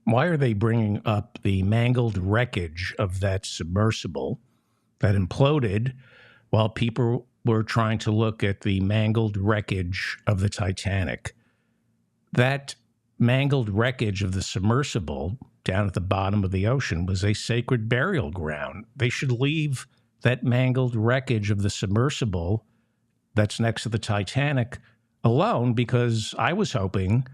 Why are they bringing up the mangled wreckage of that submersible that imploded while people were trying to look at the mangled wreckage of the Titanic? That mangled wreckage of the submersible down at the bottom of the ocean was a sacred burial ground. They should leave that mangled wreckage of the submersible that's next to the Titanic alone, because I was hoping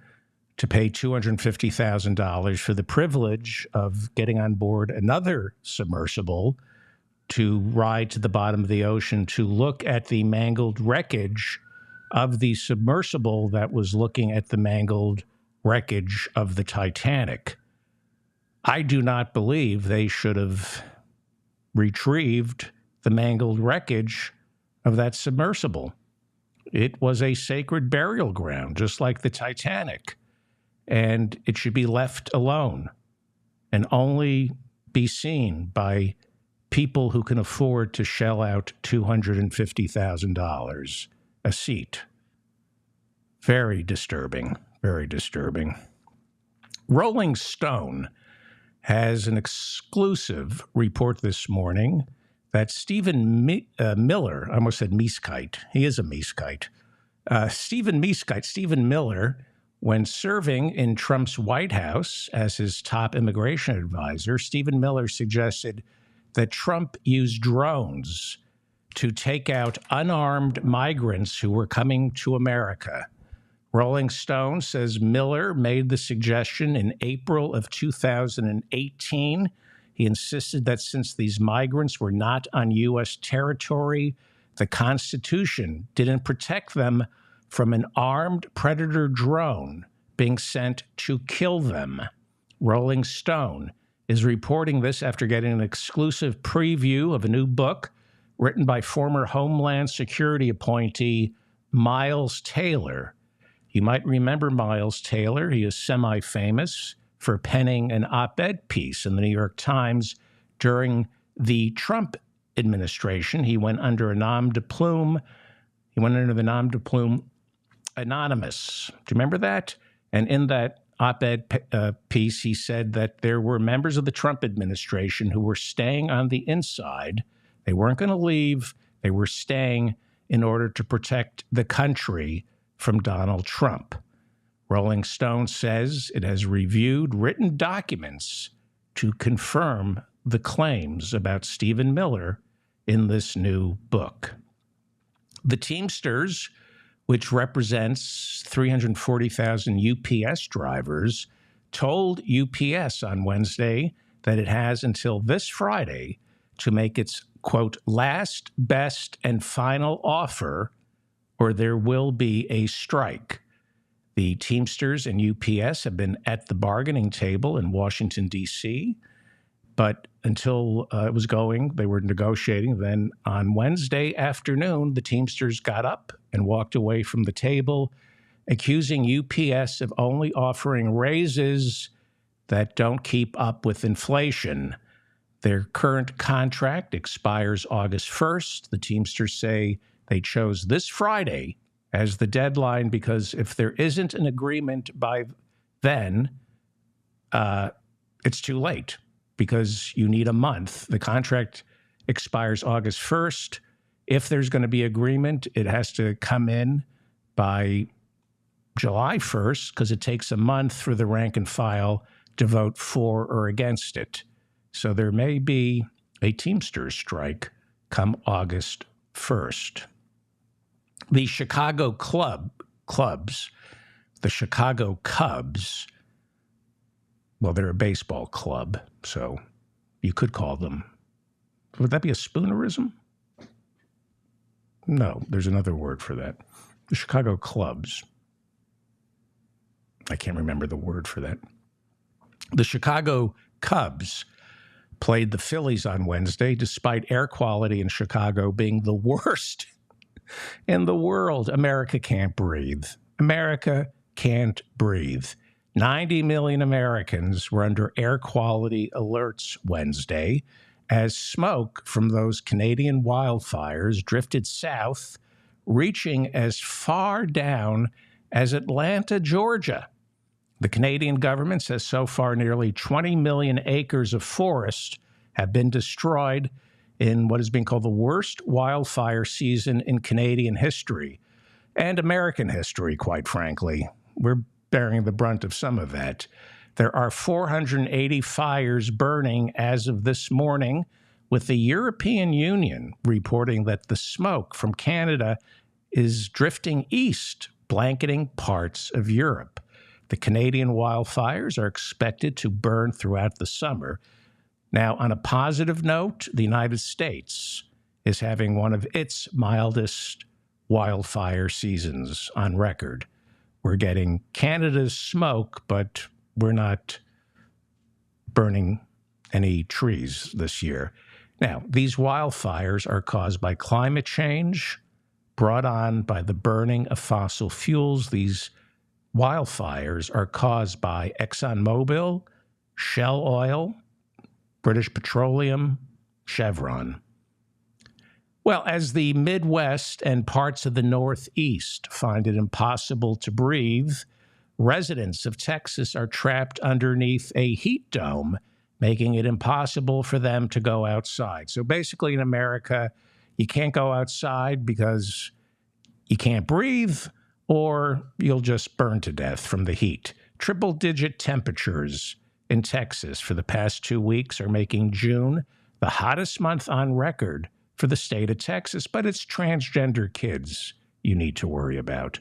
to pay $250,000 for the privilege of getting on board another submersible to ride to the bottom of the ocean to look at the mangled wreckage of the submersible that was looking at the mangled wreckage of the Titanic. I do not believe they should have retrieved the mangled wreckage of that submersible. It was a sacred burial ground, just like the Titanic, and it should be left alone and only be seen by people who can afford to shell out $250,000 a seat. Very disturbing, very disturbing. Rolling Stone has an exclusive report this morning that Stephen Miller, I almost said Mieskite, he is a Mieskite. Stephen Miller, when serving in Trump's White House as his top immigration advisor, Stephen Miller suggested that Trump use drones to take out unarmed migrants who were coming to America. Rolling Stone says Miller made the suggestion in April of 2018. He insisted that since these migrants were not on U.S. territory, the Constitution didn't protect them from an armed predator drone being sent to kill them. Rolling Stone is reporting this after getting an exclusive preview of a new book written by former Homeland Security appointee Miles Taylor. You might remember Miles Taylor. He is semi-famous for penning an op-ed piece in the New York Times during the Trump administration. He went under a nom de plume. He went under the nom de plume Anonymous. Do you remember that? And in that op-ed piece, he said that there were members of the Trump administration who were staying on the inside. They weren't going to leave. They were staying in order to protect the country from Donald Trump. Rolling Stone says it has reviewed written documents to confirm the claims about Stephen Miller in this new book. The Teamsters, which represents 340,000 UPS drivers, told UPS on Wednesday that it has until this Friday to make its, quote, last, best, and final offer, or there will be a strike. The Teamsters and UPS have been at the bargaining table in Washington, D.C., but until it was going, they were negotiating. Then on Wednesday afternoon, the Teamsters got up and walked away from the table, accusing UPS of only offering raises that don't keep up with inflation. Their current contract expires August 1st. The Teamsters say they chose this Friday as the deadline because if there isn't an agreement by then, it's too late because you need a month. The contract expires August 1st. If there's going to be agreement, it has to come in by July 1st because it takes a month for the rank and file to vote for or against it. So there may be a Teamsters strike come August 1st. The Chicago Cubs, well, they're a baseball club, so you could call them. Would that be a spoonerism? No, there's another word for that. The Chicago Cubs. I can't remember the word for that. The Chicago Cubs played the Phillies on Wednesday, despite air quality in Chicago being the worst in the world. America can't breathe. America can't breathe. 90 million Americans were under air quality alerts Wednesday as smoke from those Canadian wildfires drifted south, reaching as far down as Atlanta, Georgia. The Canadian government says so far nearly 20 million acres of forest have been destroyed in what is being called the worst wildfire season in Canadian history and American history, quite frankly. We're bearing the brunt of some of that. There are 480 fires burning as of this morning, with the European Union reporting that the smoke from Canada is drifting east, blanketing parts of Europe. The Canadian wildfires are expected to burn throughout the summer. Now, on a positive note, the United States is having one of its mildest wildfire seasons on record. We're getting Canada's smoke, but we're not burning any trees this year. Now, these wildfires are caused by climate change brought on by the burning of fossil fuels. These wildfires are caused by ExxonMobil, Shell Oil, British Petroleum, Chevron. Well, as the Midwest and parts of the Northeast find it impossible to breathe, residents of Texas are trapped underneath a heat dome, making it impossible for them to go outside. So basically in America, you can't go outside because you can't breathe, or you'll just burn to death from the heat. Triple-digit temperatures in Texas for the past 2 weeks are making June the hottest month on record for the state of Texas, but it's transgender kids you need to worry about.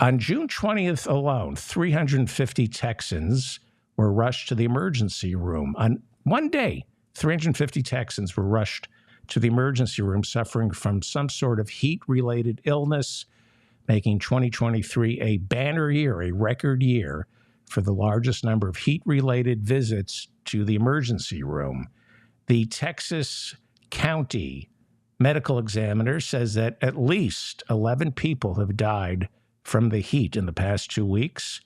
On June 20th alone, 350 Texans were rushed to the emergency room. On one day, 350 Texans were rushed to the emergency room suffering from some sort of heat-related illness, making 2023 a banner year, a record year, for the largest number of heat-related visits to the emergency room. The Texas County medical examiner says that at least 11 people have died from the heat in the past 2 weeks.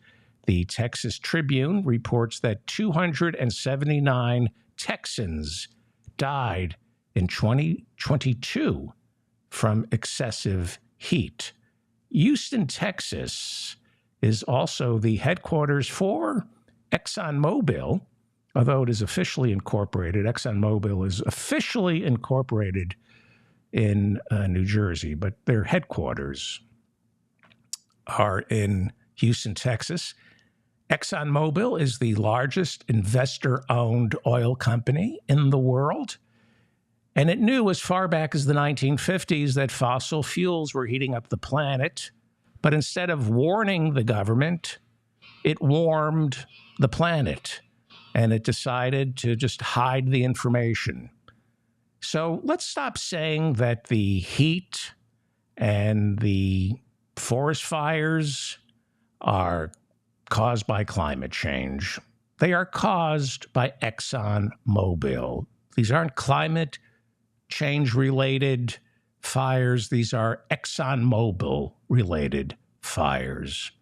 The Texas Tribune reports that 279 Texans died in 2022 from excessive heat. Houston, Texas is also the headquarters for ExxonMobil, although it is officially incorporated. ExxonMobil is officially incorporated in New Jersey, but their headquarters are in Houston, Texas. ExxonMobil is the largest investor-owned oil company in the world, and it knew as far back as the 1950s that fossil fuels were heating up the planet, but instead of warning the government, it warmed the planet, and it decided to just hide the information. So let's stop saying that the heat and the forest fires are caused by climate change. They are caused by ExxonMobil. These aren't climate change-related fires. These are ExxonMobil-related fires.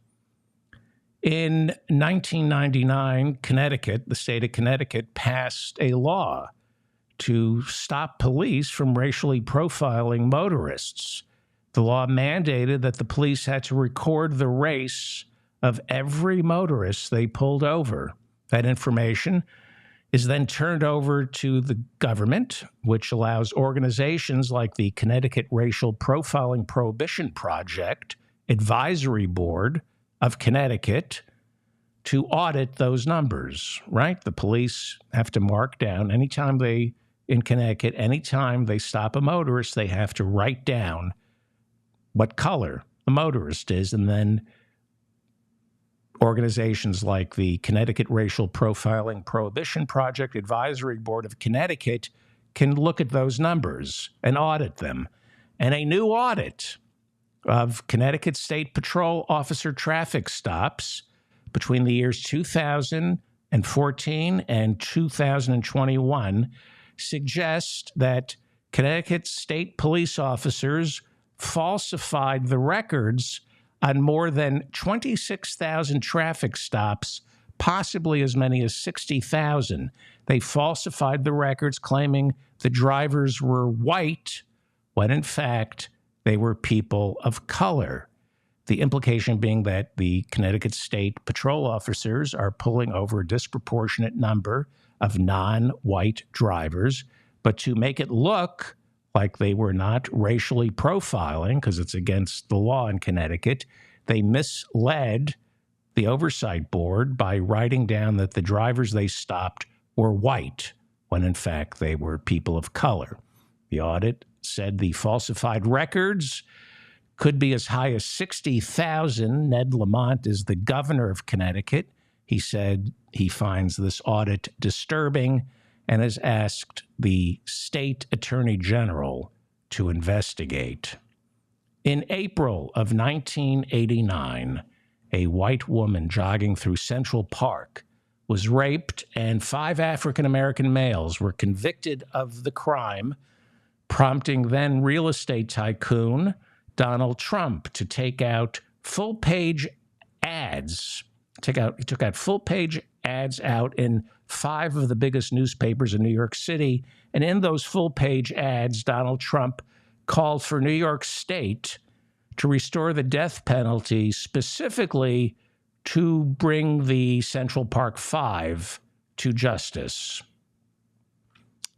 In 1999, Connecticut, the state of Connecticut, passed a law to stop police from racially profiling motorists. The law mandated that the police had to record the race of every motorist they pulled over. That information is then turned over to the government, which allows organizations like the Connecticut Racial Profiling Prohibition Project Advisory Board of Connecticut to audit those numbers, right? The police have to mark down anytime they stop a motorist, they have to write down what color the motorist is, and then organizations like the Connecticut Racial Profiling Prohibition Project Advisory Board of Connecticut can look at those numbers and audit them. And a new audit of Connecticut State Patrol officer traffic stops between the years 2014 and 2021 suggests that Connecticut State police officers falsified the records on more than 26,000 traffic stops, possibly as many as 60,000. They falsified the records, claiming the drivers were white, when in fact they were people of color. The implication being that the Connecticut State patrol officers are pulling over a disproportionate number of non-white drivers, but to make it look like they were not racially profiling, because it's against the law in Connecticut, they misled the oversight board by writing down that the drivers they stopped were white, when in fact they were people of color. The audit said the falsified records could be as high as 60,000. Ned Lamont is the governor of Connecticut. He said he finds this audit disturbing and has asked the state attorney general to investigate. In April of 1989, a white woman jogging through Central Park was raped, and 5 African-American males were convicted of the crime, prompting then real estate tycoon Donald Trump to take out full-page ads. He took out full-page ads out in 5 of the biggest newspapers in New York City, and in those full-page ads, Donald Trump called for New York State to restore the death penalty, specifically to bring the Central Park Five to justice.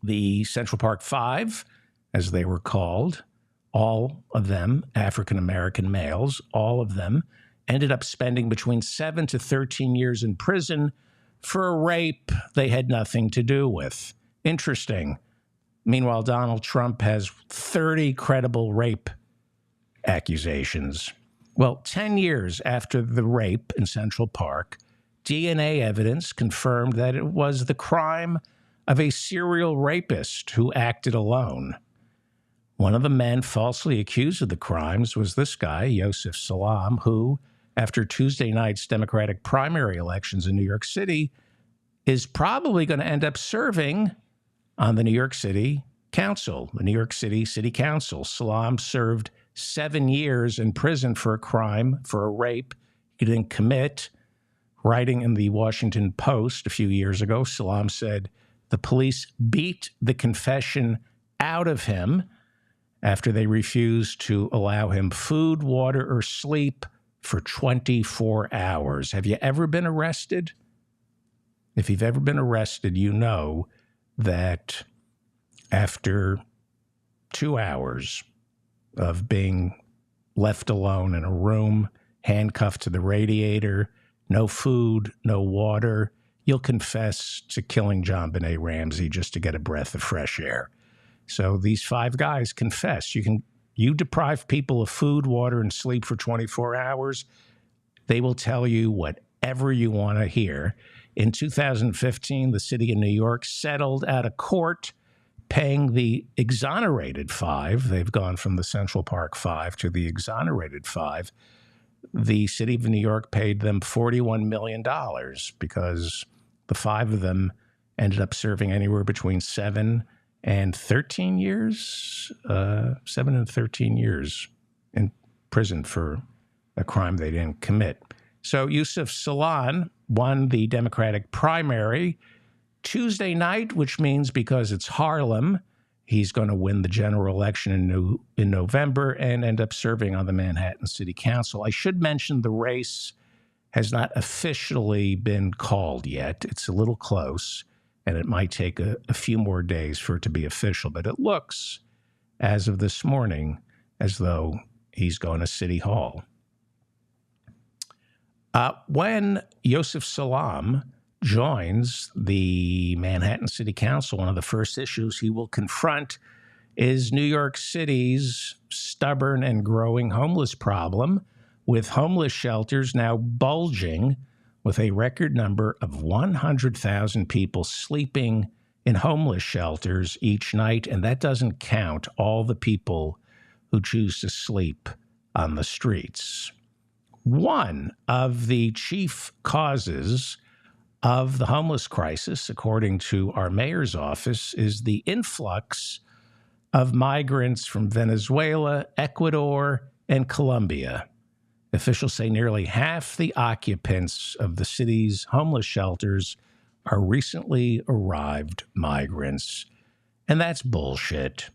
The Central Park Five, as they were called, all of them African-American males, all of them ended up spending between 7 to 13 years in prison for a rape they had nothing to do with. Interesting. Meanwhile, Donald Trump has 30 credible rape accusations. Well, 10 years after the rape in Central Park, DNA evidence confirmed that it was the crime of a serial rapist who acted alone. One of the men falsely accused of the crimes was this guy, Yusef Salaam, who, after Tuesday night's Democratic primary elections in New York City, is probably going to end up serving on the New York City Council, the New York City City Council. Salaam served 7 years in prison for a crime, for a rape he didn't commit. Writing in the Washington Post a few years ago, Salaam said the police beat the confession out of him after they refused to allow him food, water, or sleep for 24 hours. Have you ever been arrested? If you've ever been arrested, you know that after 2 hours of being left alone in a room, handcuffed to the radiator, no food, no water, you'll confess to killing JonBenet Ramsey just to get a breath of fresh air. So these 5 guys confess. You deprive people of food, water, and sleep for 24 hours, they will tell you whatever you want to hear. In 2015, the city of New York settled out of court, paying the exonerated 5. They've gone from the Central Park 5 to the exonerated 5. The city of New York paid them $41 million because the 5 of them ended up serving anywhere between 7 and 13 years, 7 and 13 years in prison for a crime they didn't commit. So Yusef Salaam won the Democratic primary Tuesday night, which means because it's Harlem, he's going to win the general election in November and end up serving on the Manhattan City Council. I should mention the race has not officially been called yet. It's a little close, and it might take a few more days for it to be official. But it looks, as of this morning, as though he's going to City Hall. When Yusef Salaam joins the Manhattan City Council, one of the first issues he will confront is New York City's stubborn and growing homeless problem, with homeless shelters now bulging with a record number of 100,000 people sleeping in homeless shelters each night. And that doesn't count all the people who choose to sleep on the streets. One of the chief causes of the homeless crisis, according to our mayor's office, is the influx of migrants from Venezuela, Ecuador, and Colombia. Officials say nearly half the occupants of the city's homeless shelters are recently arrived migrants. And that's bullshit.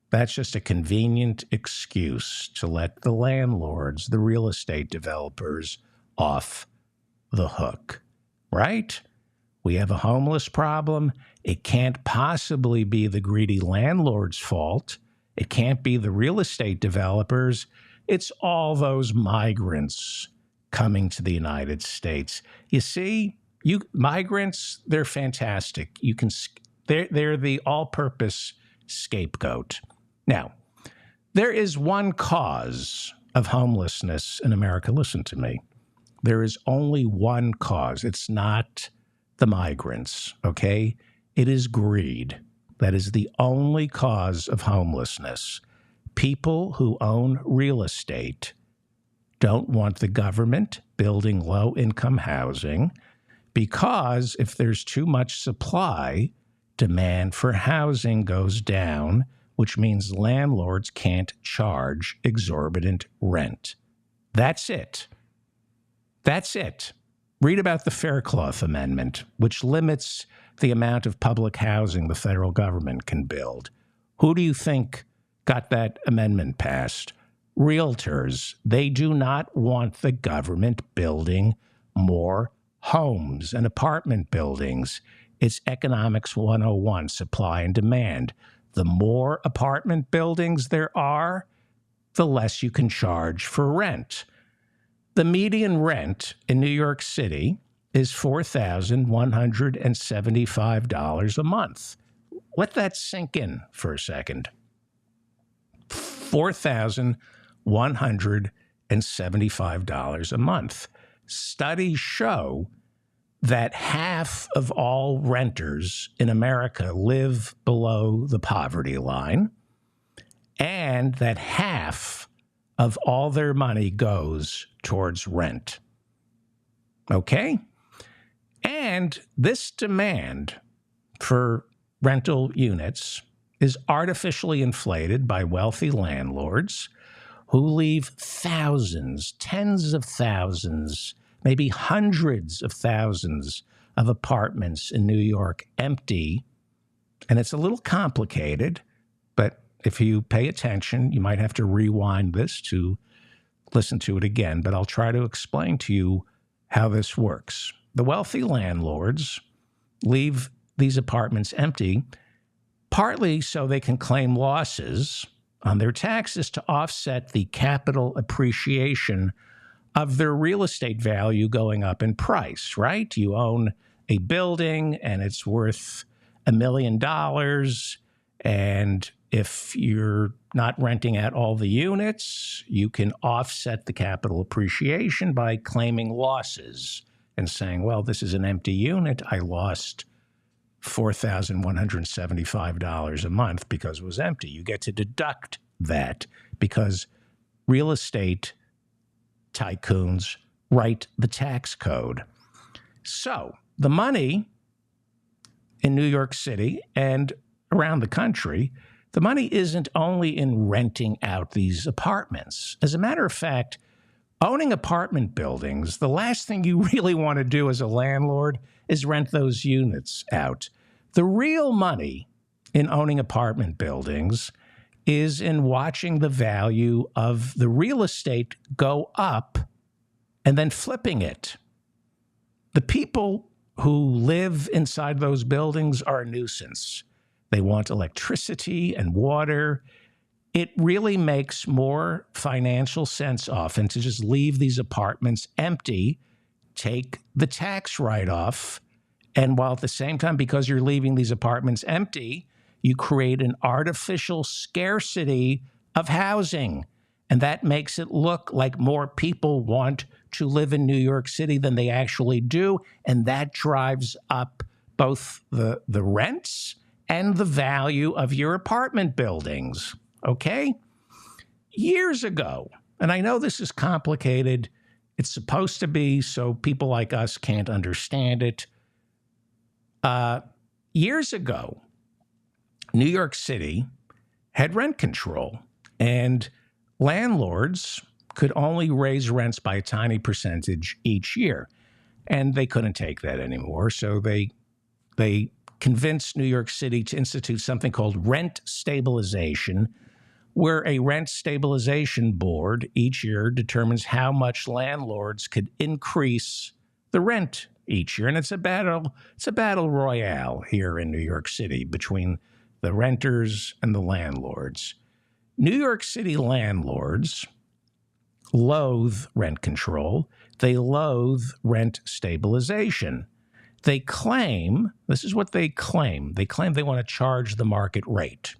That's just a convenient excuse to let the landlords, the real estate developers, off the hook, right? We have a homeless problem. It can't possibly be the greedy landlord's fault. It can't be the real estate developers. It's all those migrants coming to the United States. You see, migrants, they're fantastic. They're the all-purpose scapegoat. Now, there is one cause of homelessness in America. Listen to me. There is only one cause. It's not the migrants, okay? It is greed. That is the only cause of homelessness. People who own real estate don't want the government building low-income housing because if there's too much supply, demand for housing goes down, which means landlords can't charge exorbitant rent. That's it. That's it. Read about the Faircloth Amendment, which limits the amount of public housing the federal government can build. Who do you think got that amendment passed? Realtors. They do not want the government building more homes and apartment buildings. It's Economics 101, supply and demand. The more apartment buildings there are, the less you can charge for rent. The median rent in New York City is $4,175 a month. Let that sink in for a second. $4,175 a month. Studies show that half of all renters in America live below the poverty line, and that half of all their money goes towards rent. Okay? And this demand for rental units is artificially inflated by wealthy landlords who leave thousands, tens of thousands, maybe hundreds of thousands of apartments in New York empty. And it's a little complicated, but if you pay attention, you might have to rewind this to listen to it again, but I'll try to explain to you how this works. The wealthy landlords leave these apartments empty, partly so they can claim losses on their taxes to offset the capital appreciation of their real estate value going up in price, right? You own a building and it's worth $1 million, and if you're not renting out all the units, you can offset the capital appreciation by claiming losses and saying, well, this is an empty unit. I lost $4,175 a month because it was empty. You get to deduct that because real estate tycoons write the tax code. So the money in New York City and around the country, the money isn't only in renting out these apartments. As a matter of fact, owning apartment buildings, the last thing you really want to do as a landlord is rent those units out. The real money in owning apartment buildings is in watching the value of the real estate go up and then flipping it. The people who live inside those buildings are a nuisance. They want electricity and water. It really makes more financial sense often to just leave these apartments empty, take the tax write-off, and while at the same time, because you're leaving these apartments empty, you create an artificial scarcity of housing. And that makes it look like more people want to live in New York City than they actually do. And that drives up both the rents and the value of your apartment buildings. Okay? Years ago, and I know this is complicated, it's supposed to be so people like us can't understand it. Years ago, New York City had rent control, and landlords could only raise rents by a tiny percentage each year, and they couldn't take that anymore. So they convinced New York City to institute something called rent stabilization, where a rent stabilization board each year determines how much landlords could increase the rent each year. And it's a battle royale here in New York City between the renters and the landlords. New York City landlords loathe rent control. They loathe rent stabilization. They claim, this is what they claim they want to charge the market rate.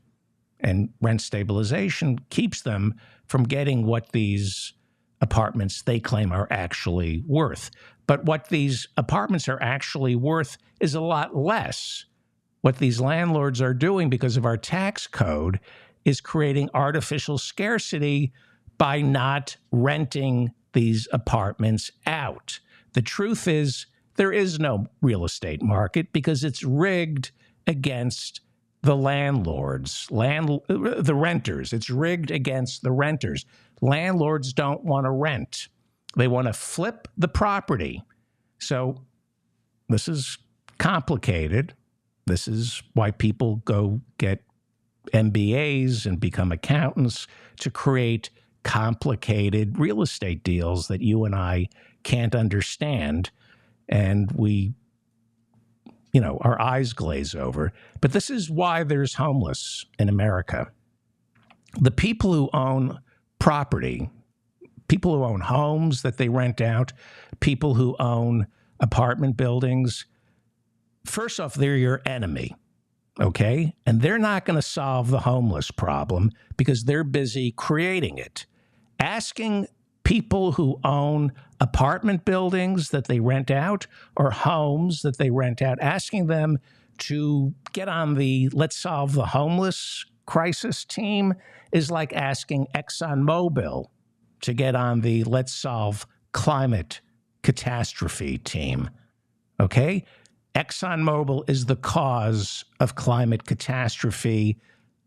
And rent stabilization keeps them from getting what these apartments they claim are actually worth. But what these apartments are actually worth is a lot less. What these landlords are doing because of our tax code is creating artificial scarcity by not renting these apartments out. The truth is, there is no real estate market because it's rigged against the landlords, the renters. It's rigged against the renters. Landlords don't want to rent. They want to flip the property. So this is complicated. This is why people go get MBAs and become accountants to create complicated real estate deals that you and I can't understand. And we, our eyes glaze over. But this is why there's homeless in America. The people who own property, people who own homes that they rent out, people who own apartment buildings, first off, they're your enemy, okay? And they're not going to solve the homeless problem because they're busy creating it. Asking people who own apartment buildings that they rent out or homes that they rent out, asking them to get on the let's solve the homeless crisis team is like asking ExxonMobil to get on the let's solve climate catastrophe team. Okay? ExxonMobil is the cause of climate catastrophe.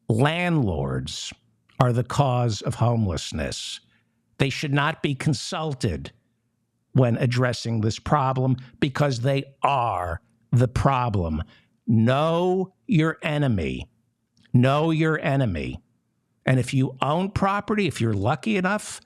Landlords are the cause of homelessness. They should not be consulted when addressing this problem because they are the problem. Know your enemy. Know your enemy. And if you own property, if you're lucky enough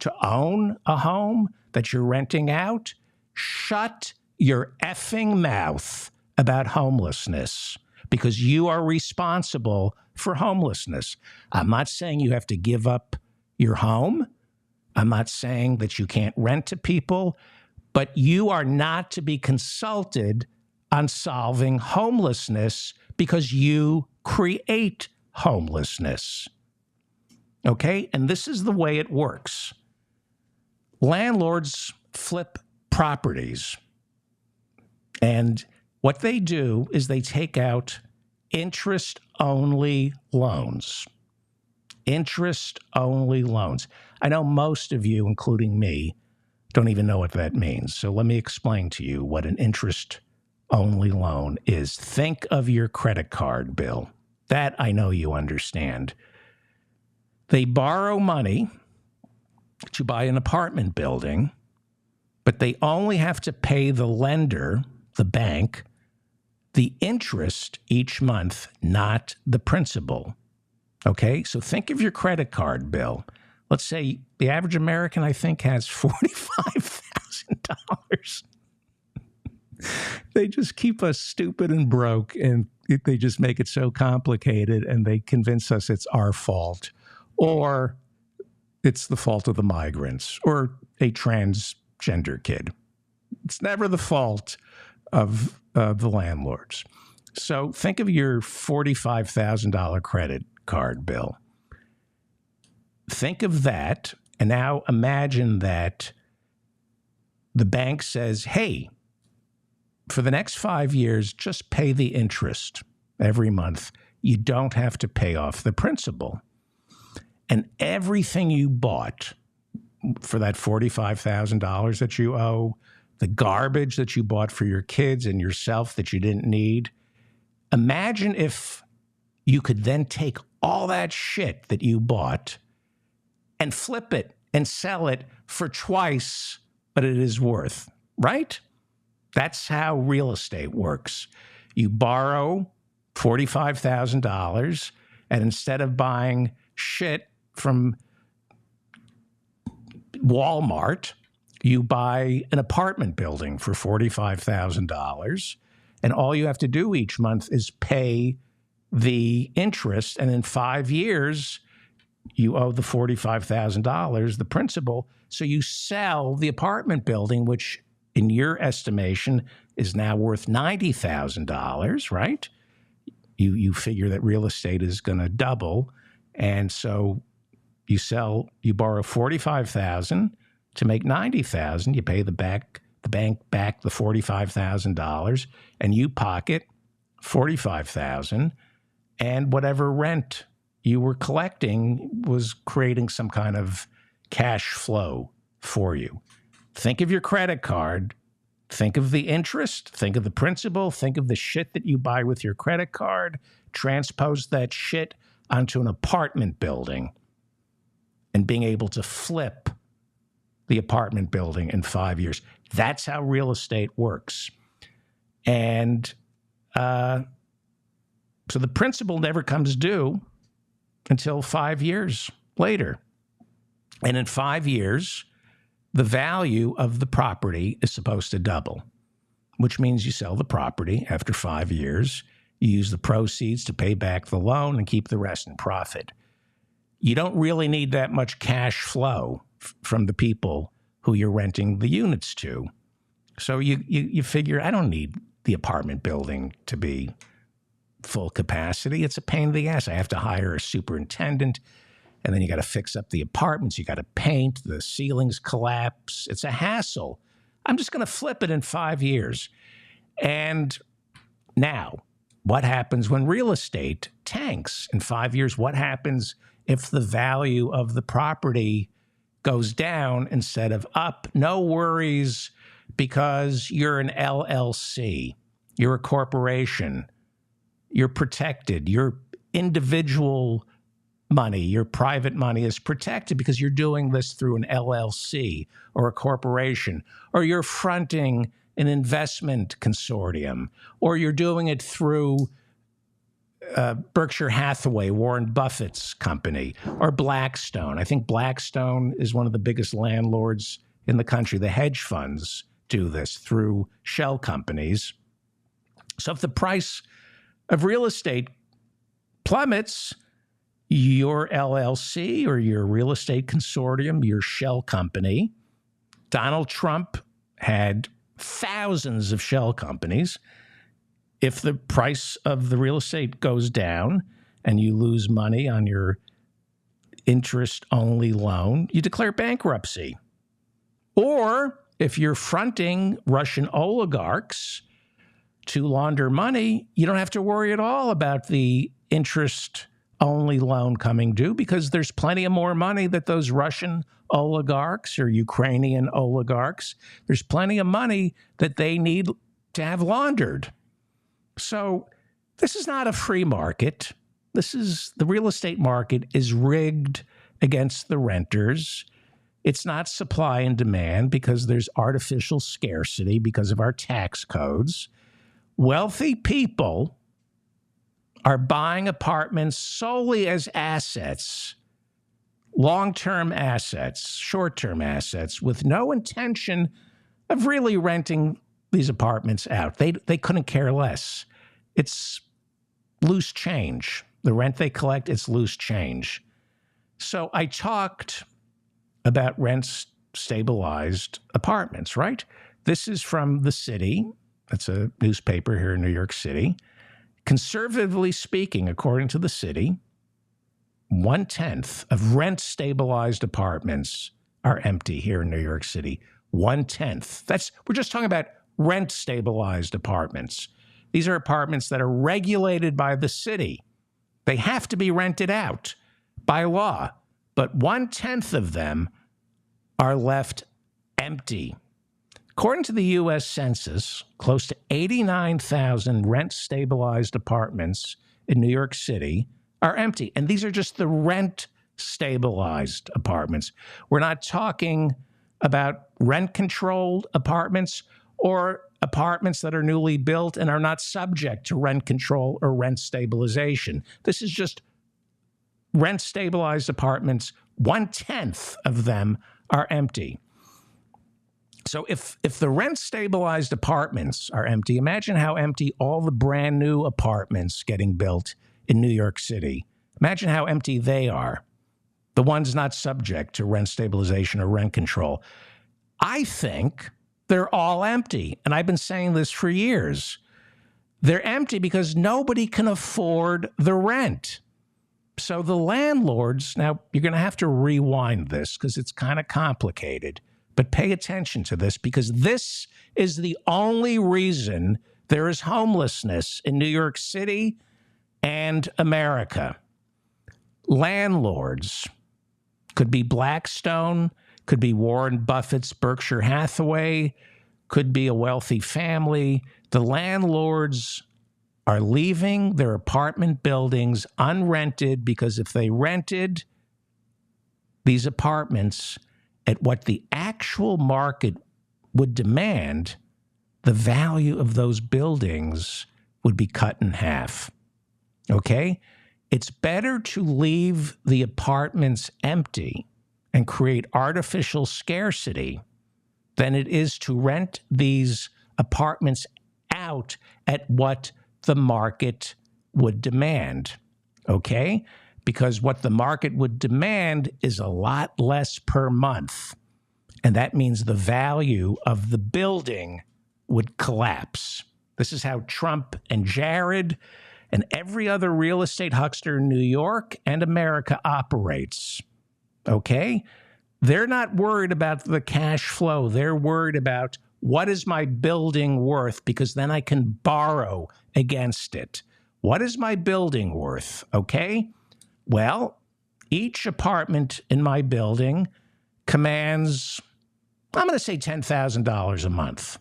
to own a home that you're renting out, shut your effing mouth about homelessness because you are responsible for homelessness. I'm not saying you have to give up your home. I'm not saying that you can't rent to people, but you are not to be consulted on solving homelessness because you create homelessness. Okay? And this is the way it works. Landlords flip properties. And what they do is they take out interest-only loans. Interest-only loans. I know most of you, including me, don't even know what that means. So let me explain to you what an interest-only loan is. Think of your credit card bill. That I know you understand. They borrow money to buy an apartment building, but they only have to pay the lender, the bank, the interest each month, not the principal. Okay? So think of your credit card bill. Let's say the average American, I think, has $45,000. They just keep us stupid and broke, and they just make it so complicated, and they convince us it's our fault, or it's the fault of the migrants, or a transgender kid. It's never the fault of the landlords. So think of your $45,000 credit card bill. Think of that, and now imagine that the bank says, hey, for the next 5 years, just pay the interest every month. You don't have to pay off the principal. And everything you bought for that $45,000 that you owe, the garbage that you bought for your kids and yourself that you didn't need, imagine if you could then take all that shit that you bought and flip it and sell it for twice what it is worth, right? That's how real estate works. You borrow $45,000, and instead of buying shit from Walmart, you buy an apartment building for $45,000, and all you have to do each month is pay the interest, and in 5 years, you owe the $45,000, the principal. So you sell the apartment building, which in your estimation is now worth $90,000, right? You figure that real estate is going to double, and so you borrow $45,000 to make $90,000. You pay the bank back the $45,000, and you pocket $45,000, and whatever rent you were collecting was creating some kind of cash flow for you. Think of your credit card. Think of the interest. Think of the principal. Think of the shit that you buy with your credit card. Transpose that shit onto an apartment building and being able to flip the apartment building in 5 years. That's how real estate works. And so the principal never comes due until 5 years later. And in 5 years, the value of the property is supposed to double, which means you sell the property after 5 years. You use the proceeds to pay back the loan and keep the rest in profit. You don't really need that much cash flow from the people who you're renting the units to. So you figure, I don't need the apartment building to be full capacity. It's a pain in the ass. I have to hire a superintendent, and then you got to fix up the apartments. You got to paint. The ceilings collapse. It's a hassle. I'm just going to flip it in 5 years. And now, what happens when real estate tanks in 5 years? What happens if the value of the property goes down instead of up? No worries, because you're an LLC. You're a corporation. You're protected. Your individual money, your private money is protected because you're doing this through an LLC or a corporation, or you're fronting an investment consortium, or you're doing it through Berkshire Hathaway, Warren Buffett's company, or Blackstone. I think Blackstone is one of the biggest landlords in the country. The hedge funds do this through shell companies. So if the price of real estate plummets, your LLC or your real estate consortium, your shell company. Donald Trump had thousands of shell companies. If the price of the real estate goes down and you lose money on your interest-only loan, you declare bankruptcy. Or if you're fronting Russian oligarchs to launder money, you don't have to worry at all about the interest-only loan coming due, because there's plenty of more money that those Russian oligarchs or Ukrainian oligarchs, there's plenty of money that they need to have laundered. So this is not a free market. The real estate market is rigged against the renters. It's not supply and demand because there's artificial scarcity because of our tax codes. Wealthy people are buying apartments solely as assets, long-term assets, short-term assets, with no intention of really renting these apartments out. They couldn't care less. It's loose change. The rent they collect, it's loose change. So I talked about rent-stabilized apartments, right? This is from The City. That's a newspaper here in New York City. Conservatively speaking, according to The City, 1/10 of rent-stabilized apartments are empty here in New York City. 1/10. We're just talking about rent-stabilized apartments. These are apartments that are regulated by the city. They have to be rented out by law, but 1/10 of them are left empty. According to the U.S. Census, close to 89,000 rent-stabilized apartments in New York City are empty. And these are just the rent-stabilized apartments. We're not talking about rent-controlled apartments or apartments that are newly built and are not subject to rent control or rent stabilization. This is just rent stabilized apartments. 1/10 of them are empty. So if the rent stabilized apartments are empty, imagine how empty all the brand new apartments getting built in New York City. Imagine how empty they are. The ones not subject to rent stabilization or rent control. I think they're all empty. And I've been saying this for years. They're empty because nobody can afford the rent. So the landlords, now you're going to have to rewind this because it's kind of complicated, but pay attention to this because this is the only reason there is homelessness in New York City and America. Landlords, could be Blackstone, could be Warren Buffett's Berkshire Hathaway, could be a wealthy family. The landlords are leaving their apartment buildings unrented because if they rented these apartments at what the actual market would demand, the value of those buildings would be cut in half. Okay? It's better to leave the apartments empty and create artificial scarcity than it is to rent these apartments out at what the market would demand. Okay? Because what the market would demand is a lot less per month. And that means the value of the building would collapse. This is how Trump and Jared and every other real estate huckster in New York and America operates. Okay? They're not worried about the cash flow. They're worried about what is my building worth because then I can borrow against it. What is my building worth? Okay? Well, each apartment in my building commands, I'm going to say $10,000 a month.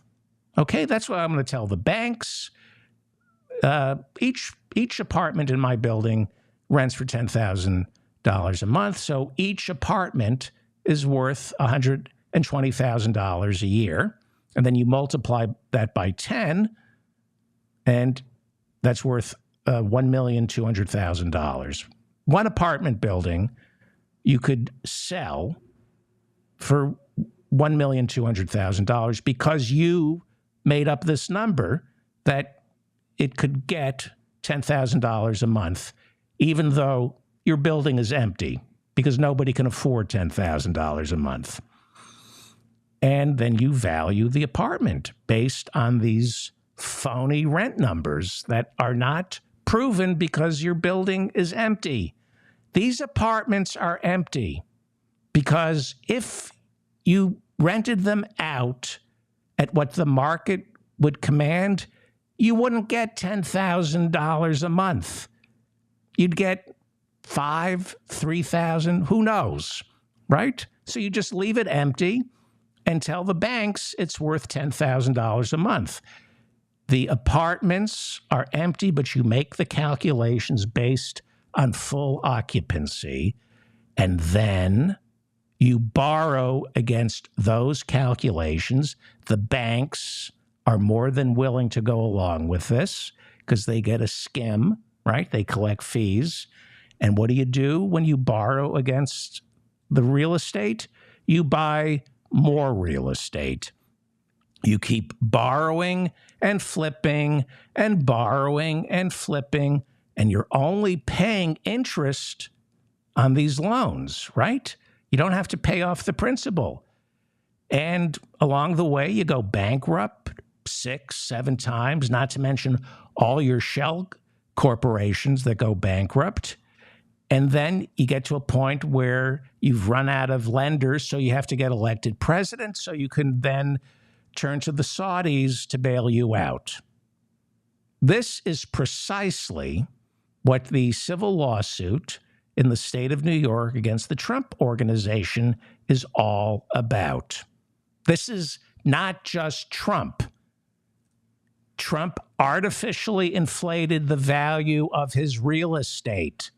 Okay? That's what I'm going to tell the banks. Each apartment in my building rents for $10,000 a month. So each apartment is worth $120,000 a year. And then you multiply that by 10, and that's worth $1,200,000. One apartment building you could sell for $1,200,000 because you made up this number that it could get $10,000 a month, even though your building is empty, because nobody can afford $10,000 a month. And then you value the apartment based on these phony rent numbers that are not proven because your building is empty. These apartments are empty because if you rented them out at what the market would command, you wouldn't get $10,000 a month. You'd get $5,000, $3,000, who knows, right? So you just leave it empty and tell the banks it's worth $10,000 a month. The apartments are empty, but you make the calculations based on full occupancy, and then you borrow against those calculations. The banks are more than willing to go along with this because they get a skim, right? They collect fees. And what do you do when you borrow against the real estate? You buy more real estate. You keep borrowing and flipping and borrowing and flipping, and you're only paying interest on these loans, right? You don't have to pay off the principal. And along the way, you go bankrupt 6, 7 times, not to mention all your shell corporations that go bankrupt. And then you get to a point where you've run out of lenders, so you have to get elected president, so you can then turn to the Saudis to bail you out. This is precisely what the civil lawsuit in the state of New York against the Trump Organization is all about. This is not just Trump. Trump artificially inflated the value of his real estate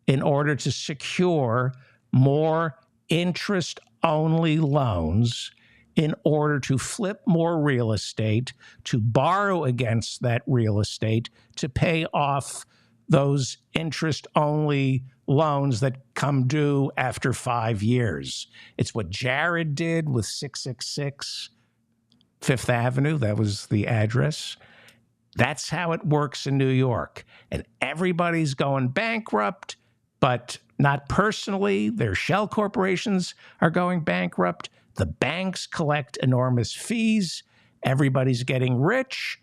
in order to secure more interest-only loans in order to flip more real estate, to borrow against that real estate, to pay off those interest-only loans that come due after 5 years. It's what Jared did with 666 Fifth Avenue. That was the address. That's how it works in New York. And everybody's going bankrupt, but not personally. Their shell corporations are going bankrupt. The banks collect enormous fees. Everybody's getting rich,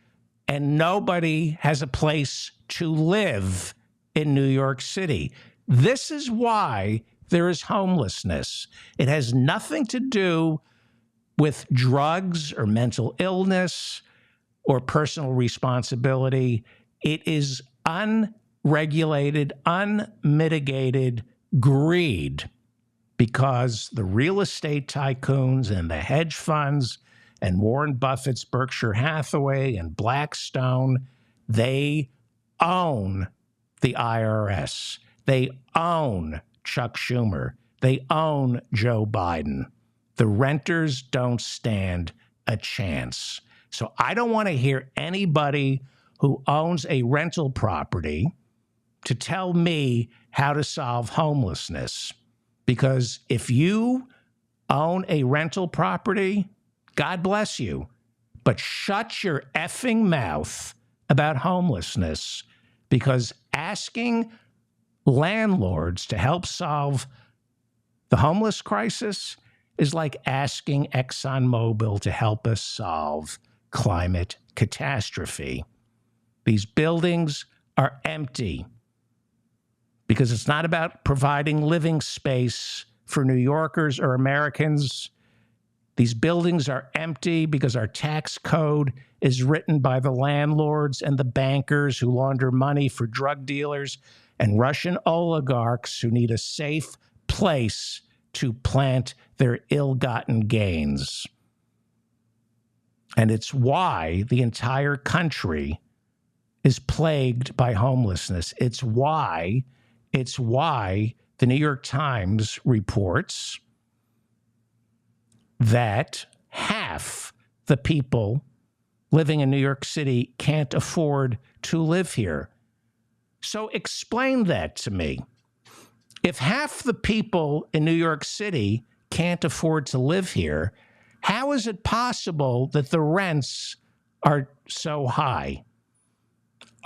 and nobody has a place to live in New York City. This is why there is homelessness. It has nothing to do with drugs or mental illness or personal responsibility. It is unregulated, unmitigated greed, because the real estate tycoons and the hedge funds and Warren Buffett's Berkshire Hathaway and Blackstone, they own the IRS. They own Chuck Schumer. They own Joe Biden. The renters don't stand a chance. So I don't want to hear anybody who owns a rental property to tell me how to solve homelessness. Because if you own a rental property, God bless you, but shut your effing mouth about homelessness, because asking landlords to help solve the homeless crisis is like asking ExxonMobil to help us solve climate catastrophe. These buildings are empty because it's not about providing living space for New Yorkers or Americans. These buildings are empty because our tax code is written by the landlords and the bankers who launder money for drug dealers and Russian oligarchs who need a safe place to plant their ill-gotten gains. And it's why the entire country is plagued by homelessness. It's why the New York Times reports that half the people living in New York City can't afford to live here. So explain that to me. If half the people in New York City can't afford to live here, how is it possible that the rents are so high?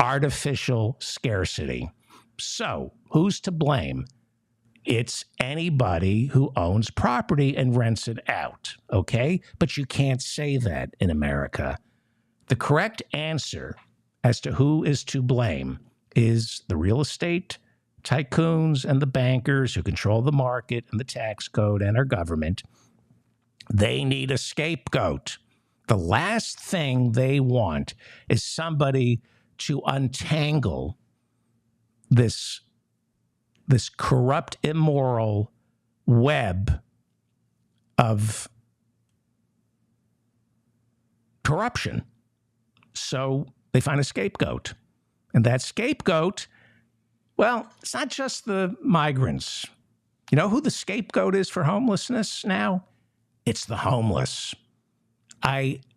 Artificial scarcity. So who's to blame? It's anybody who owns property and rents it out, okay? But you can't say that in America. The correct answer as to who is to blame is the real estate tycoons and the bankers who control the market and the tax code and our government. They need a scapegoat. The last thing they want is somebody to untangle this corrupt, immoral web of corruption. So they find a scapegoat. And that scapegoat, well, it's not just the migrants. You know who the scapegoat is for homelessness now? It's the homeless.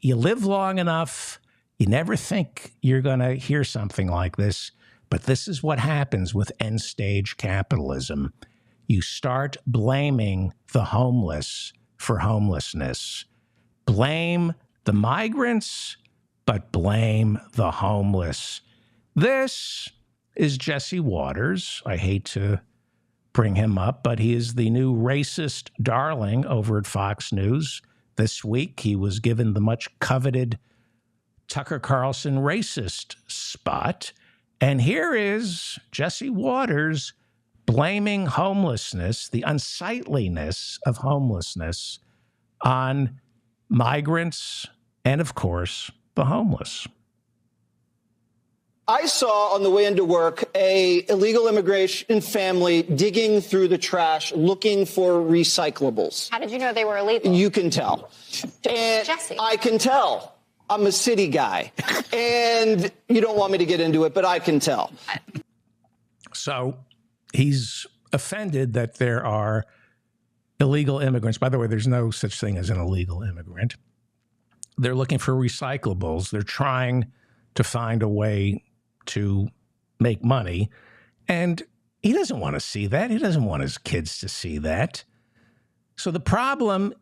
You live long enough, you never think you're going to hear something like this, but this is what happens with end-stage capitalism. You start blaming the homeless for homelessness. Blame the migrants, but blame the homeless. This is Jesse Waters. I hate to bring him up, but he is the new racist darling over at Fox News. This week, he was given the much coveted Tucker Carlson racist spot. And here is Jesse Waters blaming homelessness, the unsightliness of homelessness, on migrants and, of course, the homeless. I saw on the way into work a illegal immigration family digging through the trash looking for recyclables. How did you know they were illegal? You can tell. And Jesse. I can tell. I'm a city guy. And you don't want me to get into it, but I can tell. So he's offended that there are illegal immigrants. By the way, there's no such thing as an illegal immigrant. They're looking for recyclables. They're trying to find a way to make money. And he doesn't want to see that. He doesn't want his kids to see that. So the problem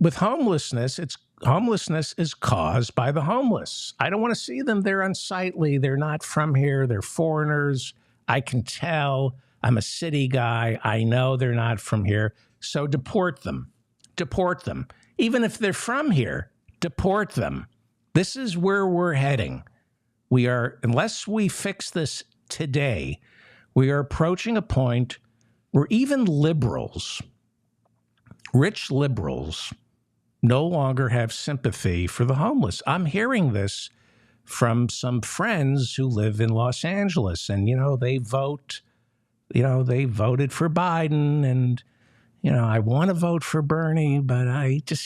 with homelessness is caused by the homeless. I don't want to see them. They're unsightly. They're not from here. They're foreigners. I can tell. I'm a city guy. I know they're not from here. So deport them. Deport them. Even if they're from here, deport them. This is where we're heading. Unless we fix this today, we are approaching a point where even liberals, rich liberals, no longer have sympathy for the homeless. I'm hearing this from some friends who live in Los Angeles, and, they voted for Biden, and, I want to vote for Bernie, but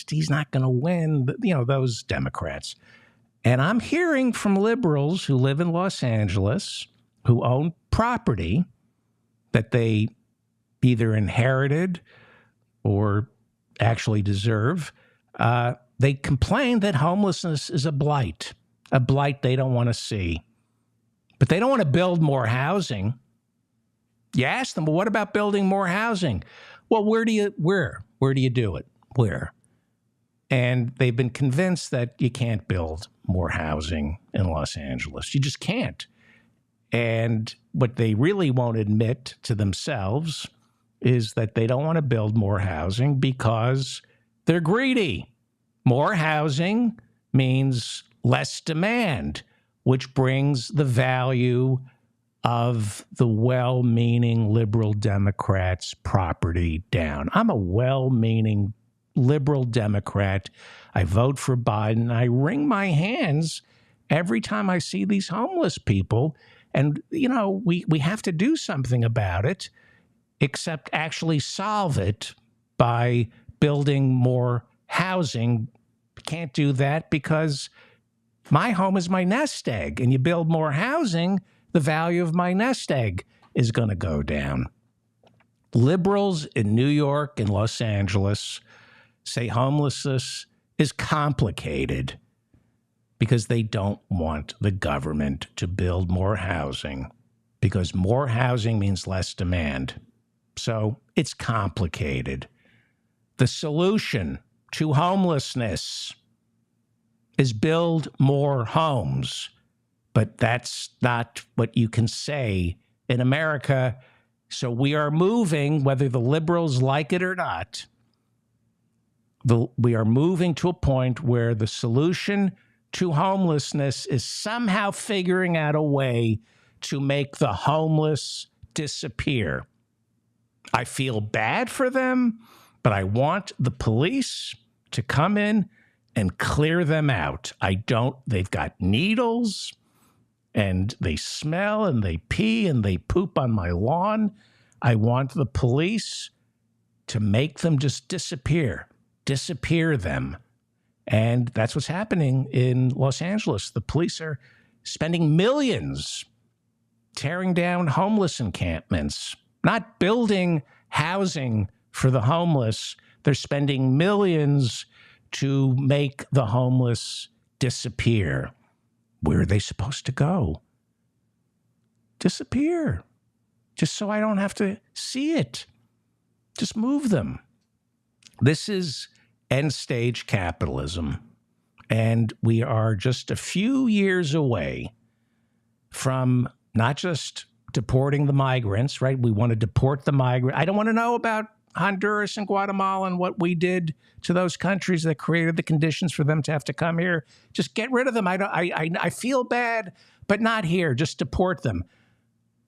he's not going to win, those Democrats. And I'm hearing from liberals who live in Los Angeles, who own property that they either inherited or actually deserve. They complain that homelessness is a blight they don't want to see. But they don't want to build more housing. You ask them, well, what about building more housing? Well, where do you do it? Where? And they've been convinced that you can't build more housing in Los Angeles. You just can't. And what they really won't admit to themselves is that they don't want to build more housing because they're greedy. More housing means less demand, which brings the value of the well-meaning liberal Democrats' property down. I'm a well-meaning liberal Democrat. I vote for Biden. I wring my hands every time I see these homeless people. And, we have to do something about it, except actually solve it by building more housing. Can't do that because my home is my nest egg, and you build more housing, the value of my nest egg is going to go down. Liberals in New York and Los Angeles say homelessness is complicated because they don't want the government to build more housing, because more housing means less demand. So it's complicated. The solution to homelessness is build more homes. But that's not what you can say in America. So we are moving, whether the liberals like it or not, we are moving to a point where the solution to homelessness is somehow figuring out a way to make the homeless disappear. I feel bad for them, but I want the police to come in and clear them out. They've got needles, and they smell, and they pee, and they poop on my lawn. I want the police to make them just disappear them. And that's what's happening in Los Angeles. The police are spending millions tearing down homeless encampments, not building housing for the homeless. They're spending millions to make the homeless disappear. Where are they supposed to go? Disappear. Just so I don't have to see it. Just move them. This is end-stage capitalism, and we are just a few years away from not just deporting the migrants, right? We want to deport the migrant. I don't want to know about Honduras and Guatemala and what we did to those countries that created the conditions for them to have to come here. Just get rid of them. I feel bad, but not here. Just deport them.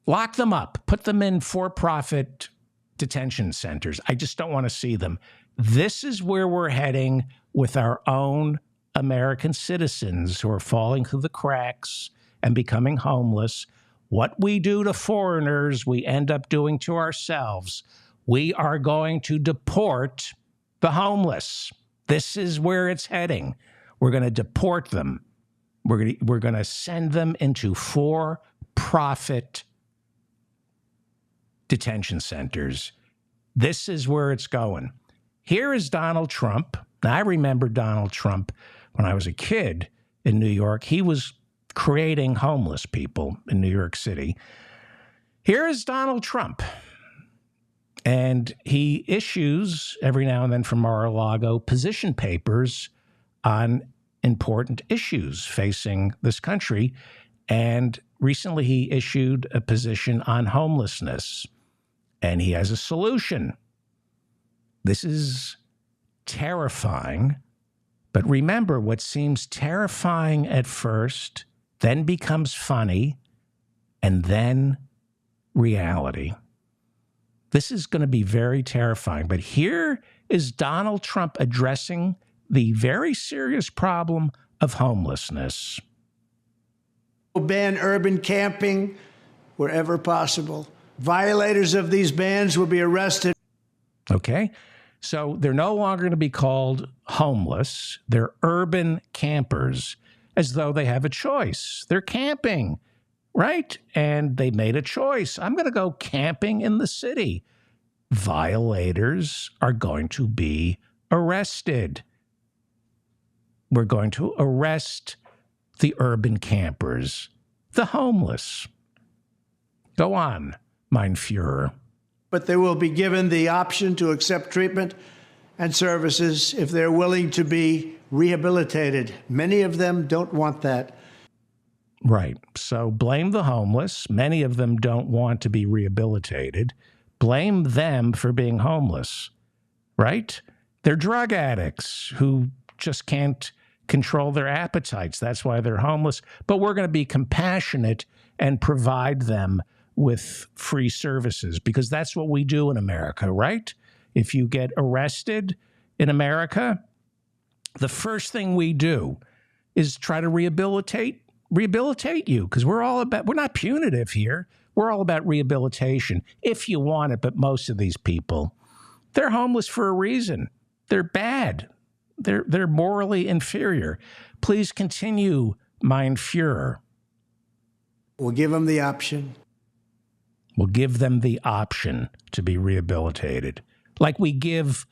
Lock them up. Put them in for-profit detention centers. I just don't want to see them. This is where we're heading with our own American citizens who are falling through the cracks and becoming homeless. What we do to foreigners, we end up doing to ourselves. We are going to deport the homeless. This is where it's heading. We're going to deport them. We're going to send them into for-profit detention centers. This is where it's going. here is Donald Trump. Now, I remember Donald Trump when I was a kid in New York. He was creating homeless people in New York City. Here is Donald Trump. And he issues every now and then from Mar-a-Lago position papers on important issues facing this country. And recently he issued a position on homelessness. And he has a solution. This is terrifying. But remember, what seems terrifying at first then becomes funny and then reality. This is going to be very terrifying. But here is Donald Trump addressing the very serious problem of homelessness. Ban urban camping wherever possible. Violators of these bans will be arrested. Okay, so they're no longer going to be called homeless. They're urban campers, as though they have a choice. They're camping, right? And they made a choice. I'm going to go camping in the city. Violators are going to be arrested. We're going to arrest the urban campers, the homeless. Go on, mein Führer. But they will be given the option to accept treatment and services if they're willing to be rehabilitated. Many of them don't want that. Right. So blame the homeless. Many of them don't want to be rehabilitated. Blame them for being homeless, right? They're drug addicts who just can't control their appetites. That's why they're homeless. But we're going to be compassionate and provide them with free services because that's what we do in America, right? If you get arrested in America, the first thing we do is try to rehabilitate you because we're not punitive here. We're all about rehabilitation if you want it. But most of these people, they're homeless for a reason. They're bad. They're morally inferior. Please continue, mein Führer. We'll give them the option. We'll give them the option to be rehabilitated. Like we give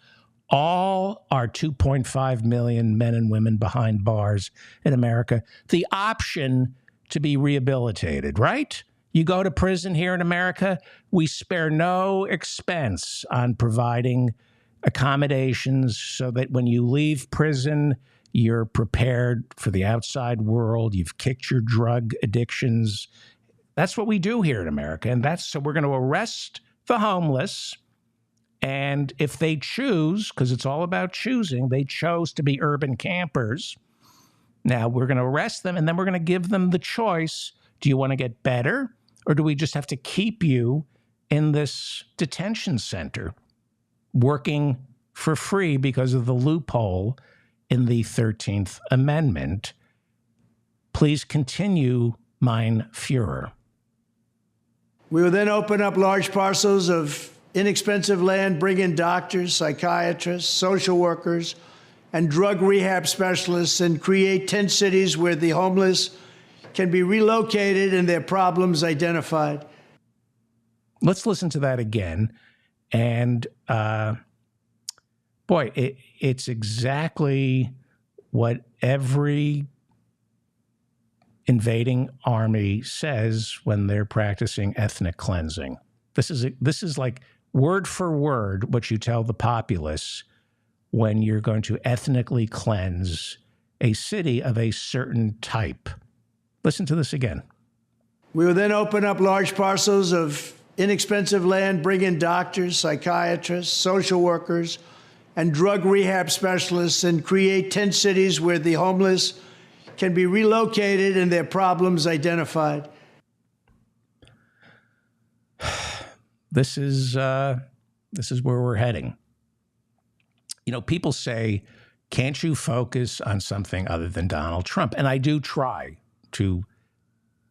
all our 2.5 million men and women behind bars in America the option to be rehabilitated, right? You go to prison here in America, we spare no expense on providing accommodations so that when you leave prison, you're prepared for the outside world. You've kicked your drug addictions. That's what we do here in America. And so we're going to arrest the homeless. And if they choose, because it's all about choosing, they chose to be urban campers. Now we're going to arrest them and then we're going to give them the choice. Do you want to get better or do we just have to keep you in this detention center working for free because of the loophole in the 13th Amendment? Please continue, mein Führer. We will then open up large parcels of inexpensive land, bring in doctors, psychiatrists, social workers, and drug rehab specialists, and create 10 cities where the homeless can be relocated and their problems identified. Let's listen to that again. And it's exactly what every invading army says when they're practicing ethnic cleansing. This is like word for word what you tell the populace when you're going to ethnically cleanse a city of a certain type. Listen to this again. We will then open up large parcels of inexpensive land, bring in doctors, psychiatrists, social workers, and drug rehab specialists, and create 10 cities where the homeless can be relocated and their problems identified. This is where we're heading. You know, people say, can't you focus on something other than Donald Trump? And I do try to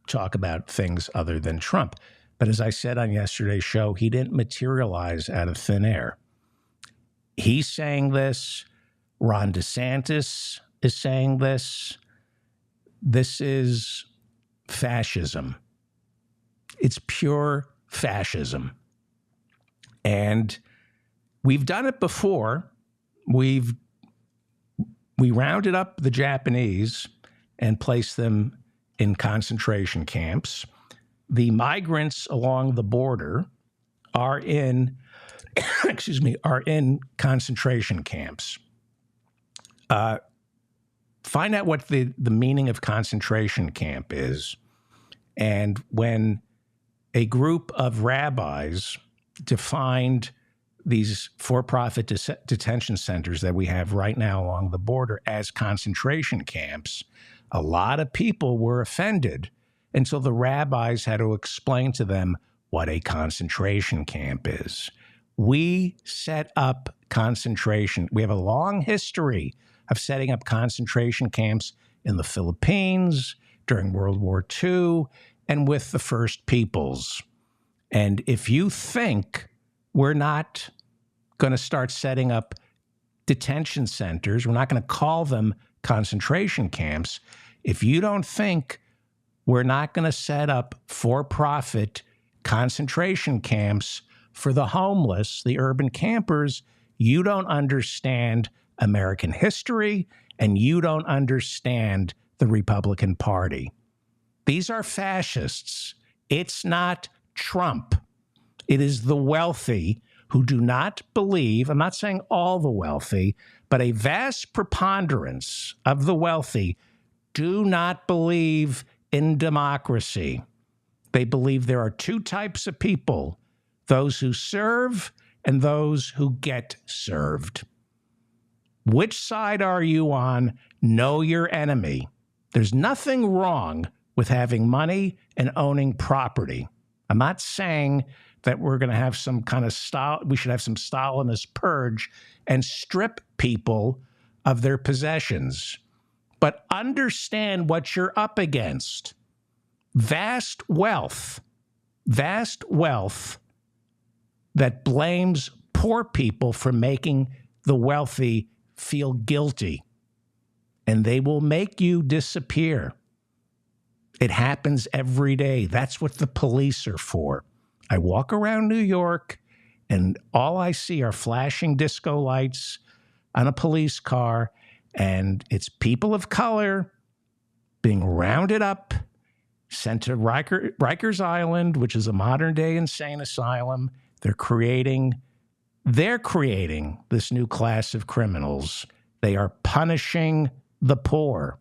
talk about things other than Trump. But as I said on yesterday's show, he didn't materialize out of thin air. He's saying this. Ron DeSantis is saying this. This is fascism. It's pure fascism. And we've done it before. we rounded up the Japanese and placed them in concentration camps. The migrants along the border are in, are in concentration camps. Find out what the meaning of concentration camp is. And when a group of rabbis defined these for-profit detention centers that we have right now along the border as concentration camps, a lot of people were offended until the rabbis had to explain to them what a concentration camp is. We set up concentration. We have a long history of setting up concentration camps in the Philippines during World War II and with the First Peoples. And if you think we're not going to start setting up detention centers, we're not going to call them concentration camps, if you don't think we're not going to set up for-profit concentration camps for the homeless, the urban campers, you don't understand American history and you don't understand the Republican Party. These are fascists. It's not Trump. It is the wealthy who do not believe, I'm not saying all the wealthy, but a vast preponderance of the wealthy do not believe in democracy. They believe there are two types of people, those who serve and those who get served. Which side are you on? Know your enemy. There's nothing wrong with having money and owning property. I'm not saying that we're going to have some kind of we should have some Stalinist purge and strip people of their possessions. But understand what you're up against. Vast wealth that blames poor people for making the wealthy feel guilty. And they will make you disappear. It happens every day. That's what the police are for. I walk around New York and all I see are flashing disco lights on a police car, and it's people of color being rounded up, sent to Rikers Island, which is a modern-day insane asylum. They're creating this new class of criminals. They are punishing the poor.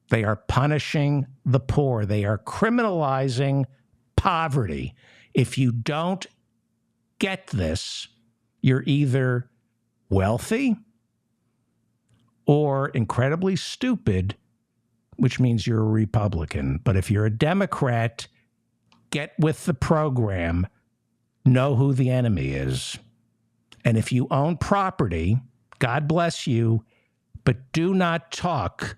They are punishing the poor. They are criminalizing poverty. If you don't get this, you're either wealthy or incredibly stupid, which means you're a Republican. But if you're a Democrat, get with the program, know who the enemy is. And if you own property, God bless you, but do not talk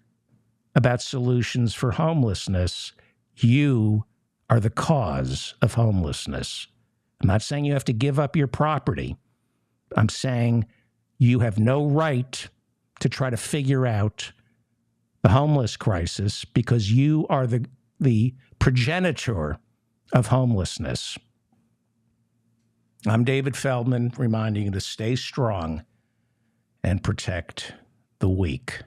about solutions for homelessness. You are the cause of homelessness. I'm not saying you have to give up your property. I'm saying you have no right to try to figure out the homeless crisis because you are the progenitor of homelessness. I'm David Feldman, reminding you to stay strong and protect the weak.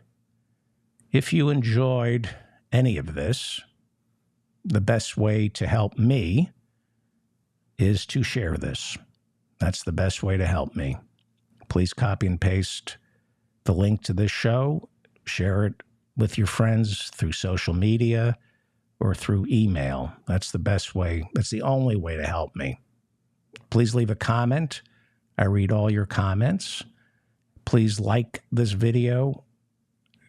If you enjoyed any of this, the best way to help me is to share this. That's the best way to help me. Please copy and paste the link to this show, share it with your friends through social media or through email. That's the best way. That's the only way to help me. Please leave a comment. I read all your comments. Please like this video.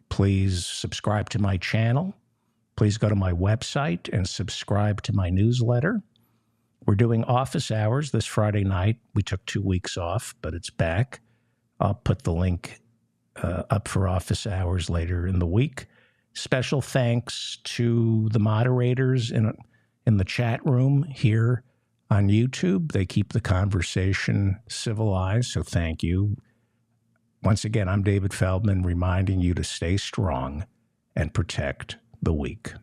Please subscribe to my channel. Please go to my website and subscribe to my newsletter. We're doing office hours this Friday night. We took 2 weeks off, but it's back. I'll put the link up for office hours later in the week. Special thanks to the moderators in the chat room here on YouTube. They keep the conversation civilized, so thank you. Once again, I'm David Feldman, reminding you to stay strong and protect the weak.